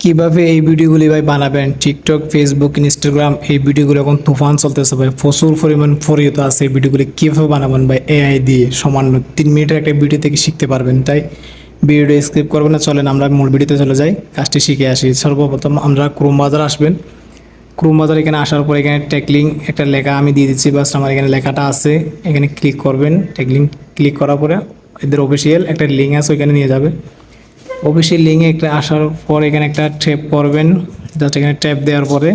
কিভাবে এই ভিডিওগুলি ভাই বানাবেন? টিকটক, ফেসবুক, ইনস্টাগ্রাম এই ভিডিওগুলো এখন তুফান চলতেছে ভাই, প্রচুর পরিমাণ ফরিয়ত আছে। এই ভিডিওগুলি কীভাবে বানাবেন ভাই? এআই দিয়ে সামান্য 3 মিনিটের একটা ভিডিও থেকে শিখতে পারবেন। তাই ভিডিওটা স্কিপ করবেন না, চলেন আমরা মূল ভিডিওতে চলে যাই, কাজটি শিখে আসি। সর্বপ্রথম আমরা ক্রোম বাজার আসবেন। ক্রোম বাজার এখানে আসার পর এখানে ট্যাগলিং একটা লেখা আমি দিয়ে দিচ্ছি, বাস আমার এখানে লেখাটা আছে, এখানে ক্লিক করবেন। ট্যাগলিং ক্লিক করার পরে এদের অফিসিয়াল একটা লিঙ্ক আছে, ওইখানে নিয়ে যাবে। অফিসিয়াল লিঙ্কে একটা আসার পর এখানে একটা ট্যাপ করবেন। জাস্ট এখানে ট্যাপ দেওয়ার পরে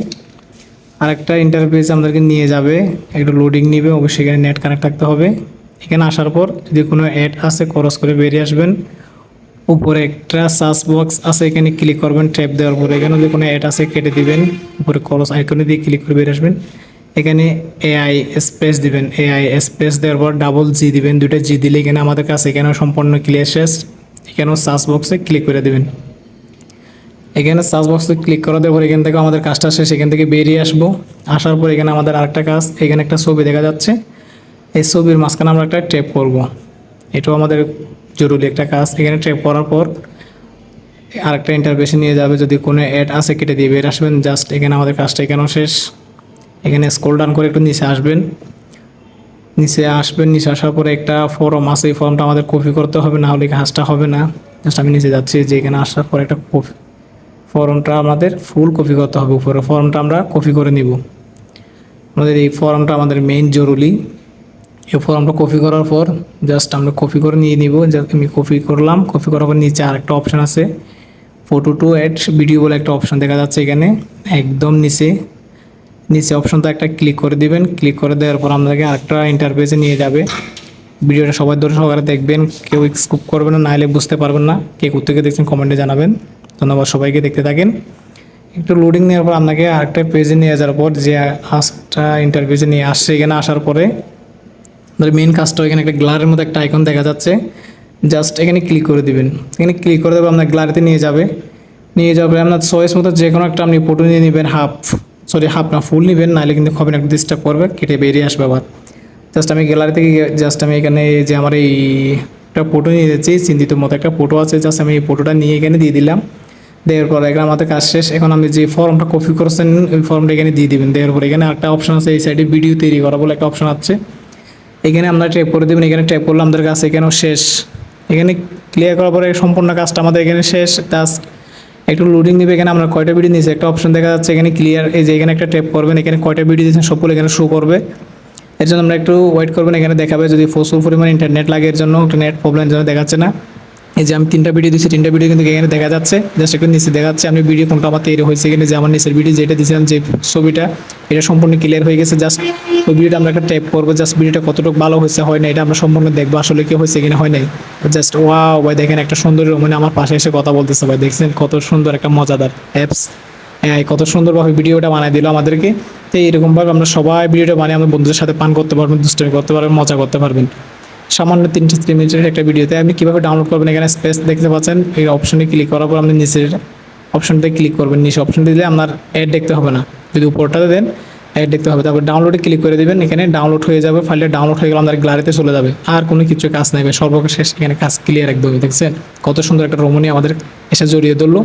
আরেকটা ইন্টারফেস আমাদেরকে নিয়ে যাবে, একটু লোডিং নেবে, অবশ্যই এখানে নেট কানেক্ট থাকতে হবে। এখানে আসার পর যদি কোনো অ্যাড আছে ক্রস করে বেরিয়ে আসবেন। উপরে একটা সার্চ বক্স আছে, এখানে ক্লিক করবেন। ট্যাপ দেওয়ার পরে এখানে যদি কোনো অ্যাড আছে কেটে দিবেন, উপরে ক্রস আইকনে দিয়ে ক্লিক করে বেরিয়ে আসবেন। এখানে এআই স্পেস দিবেন, এআই স্পেস দেওয়ার পর ডাবল জি দিবেন, দুটো জি দিলে এখানে আমাদের কাছে এখানে সম্পূর্ণ ক্লিয়ার শেষ। এখানেও সার্চ বক্সে ক্লিক করে দেবেন। এখানে সার্চ বক্সে ক্লিক করা দেওয়ার পর এখান থেকে আমাদের কাজটা শেষ, এখান থেকে বেরিয়ে আসবো। আসার পর এখানে আমাদের আরেকটা কাজ, এখানে একটা ছবি দেখা যাচ্ছে, এই ছবির মাঝখানে আমরা একটা ট্যাপ করব। এটাও আমাদের জরুরি একটা কাজ। এখানে ট্যাপ করার পর আরেকটা ইন্টারফেসে নিয়ে যাবে, যদি কোনো অ্যাড আছে কেটে দিয়ে বেরিয়ে আসবেন। জাস্ট এখানে আমাদের কাজটা এখানেও শেষ। এখানে স্ক্রল ডাউন করে একটু নিচে আসবেন। নিচে আসার পরে একটা ফর্ম আছে, এই ফর্মটা আমাদের কপি করতে হবে, না হলে কাজটা হবে না। জাস্ট আমি নিচে যাচ্ছি, যে এখানে আসার পর একটা ফর্মটা আমাদের ফুল কপি করতে হবে। উপরে ফর্মটা আমরা কপি করে নিব। আমাদের এই ফর্মটা আমাদের মেইন জরুরি। এই ফর্মটা কপি করার পর জাস্ট আমরা কপি করে নিয়ে নিব। আমি কপি করলাম, কপি করার পর নিচে আরেকটা অপশান আছে, ফটো টু অ্যাড ভিডিও বলে একটা অপশান দেখা যাচ্ছে এখানে একদম নিচে অপশনটা একটা ক্লিক করে দিবেন। ক্লিক করে দেওয়ার পর আপনাকে আরেকটা ইন্টারফেসে নিয়ে যাবে। ভিডিওটা সবাই ধরে সহকারে দেখবেন, কেউ স্কিপ করবেন না, নাহলে বুঝতে পারবেন না। কে কোথেকে দেখছেন কমেন্টে জানাবেন। ধন্যবাদ সবাইকে, দেখতে থাকেন। একটু লোডিং নেওয়ার পর আপনাকে আরেকটা পেজে নিয়ে যাওয়ার পর যে আরেকটা ইন্টারফেসে নিয়ে আসছে, এখানে আসার পরে মেন কাজটা এখানে একটা গ্লারের মধ্যে একটা আইকন দেখা যাচ্ছে, জাস্ট এখানে ক্লিক করে দিবেন। এখানে ক্লিক করে দেবেন, আপনার গ্লারিতে নিয়ে যাবে। আপনার চয়েস মতো যে কোনো একটা আপনি ফটো নিয়ে নেবেন, হাফ না ফুল নেবেন, নাহলে কিন্তু হবে না, একটু ডিস্টার্ব করবে, কেটে বেরিয়ে আসবে আবার। জাস্ট আমি গ্যালারি থেকে জাস্ট আমি এখানে যে আমার এই একটা ফটো নিয়ে যাচ্ছি, চিন্তিত মতো একটা ফটো আছে, জাস্ট আমি এই ফটোটা নিয়ে এখানে দিয়ে দিলাম। দেওয়ার পর এখানে আমাদের কাজ শেষ। এখন আমি যে ফর্মটা কপি করেছেন ওই ফর্মটা এখানে দিয়ে দিবেন। দেওয়ার পর এখানে একটা অপশন আছে, এই সাইডে ভিডিও তৈরি করা বলে একটা অপশন আছে, এখানে আমরা ট্যাপ করে দেবেন। এখানে ট্যাপ করলে আমাদের কাছে এখানেও শেষ। এখানে ক্লিয়ার করার পরে সম্পূর্ণ কাজটা আমাদের এখানে শেষ। জাস্ট একটু লোডিং নেবে। এখানে আমরা কয়টা ভিডিও নিয়েছি একটা অপশন দেখা যাচ্ছে, এখানে ক্লিয়ার, এই যে এখানে একটা ট্যাপ করবেন, এখানে কয়টা ভিডিও দিয়েছেন সবগুলো এখানে শো করবে। এর জন্য আমরা একটু ওয়েট করবেন, এখানে দেখাবে। যদি প্রচুর পরিমাণ ইন্টারনেট লাগে এর জন্য, একটা নেট প্রবলেমের জন্য দেখাচ্ছে না। এই যে আমি 3টা ভিডিও দিচ্ছি, 3টা ভিডিও কিন্তু এখানে দেখা যাচ্ছে, জাস্ট একটু নিচে দেখাচ্ছে আমি ভিডিও কোনটা আমার তৈরি হয়েছে। এখানে যে আমার নিচের ভিডিও যেটা দিয়েছিলাম, যে ছবিটা, এটা সম্পূর্ণ ক্লিয়ার হয়ে গেছে। জাস্ট ওই ভিডিওটা আমরা একটা ট্যাপ করবো, জাস্ট ভিডিওটা কতটুকু ভালো হয়েছে হয় না এটা আমরা সম্পূর্ণ দেখবো, আসলে কি হয়েছে কিনা হয় নাই। জাস্ট ওয়াও ভাই, দেখেন একটা সুন্দর রমণী আমার পাশে এসে কথা বলতেছে ভাই, দেখছেন কত সুন্দর একটা মজাদার অ্যাপস। হ্যাঁ, কত সুন্দরভাবে ভিডিওটা বানিয়ে দিল আমাদেরকে। তো এরকমভাবে আমরা সবাই ভিডিওটা বানিয়ে আমাদের বন্ধুদের সাথে পান করতে পারবেন, দুষ্টামি করতে পারবেন, মজা করতে পারবেন। সামান্য 3 মিনিটের একটা ভিডিওতে আপনি কীভাবে ডাউনলোড করবেন, এখানে স্পেস দেখতে পাচ্ছেন, এই অপশনে ক্লিক করার পর আপনি নিচের অপশনটায় ক্লিক করবেন। নিচে অপশন দিলে আপনার অ্যাড দেখতে হবে না, যদি উপরটাতে দেন অ্যাড দেখতে হবে। তারপর ডাউনলোডে ক্লিক করে দেবেন, এখানে ডাউনলোড হয়ে যাবে, ফাইলটা ডাউনলোড হয়ে গেলে আমাদের গ্যালারিতে চলে যাবে। আর কোনো কিছু কাজ নেবে, সর্বশেষ এখানে কাজ ক্লিয়ার একদমই। দেখছেন কত সুন্দর একটা রমণী আমাদের এসে জড়িয়ে ধরলো।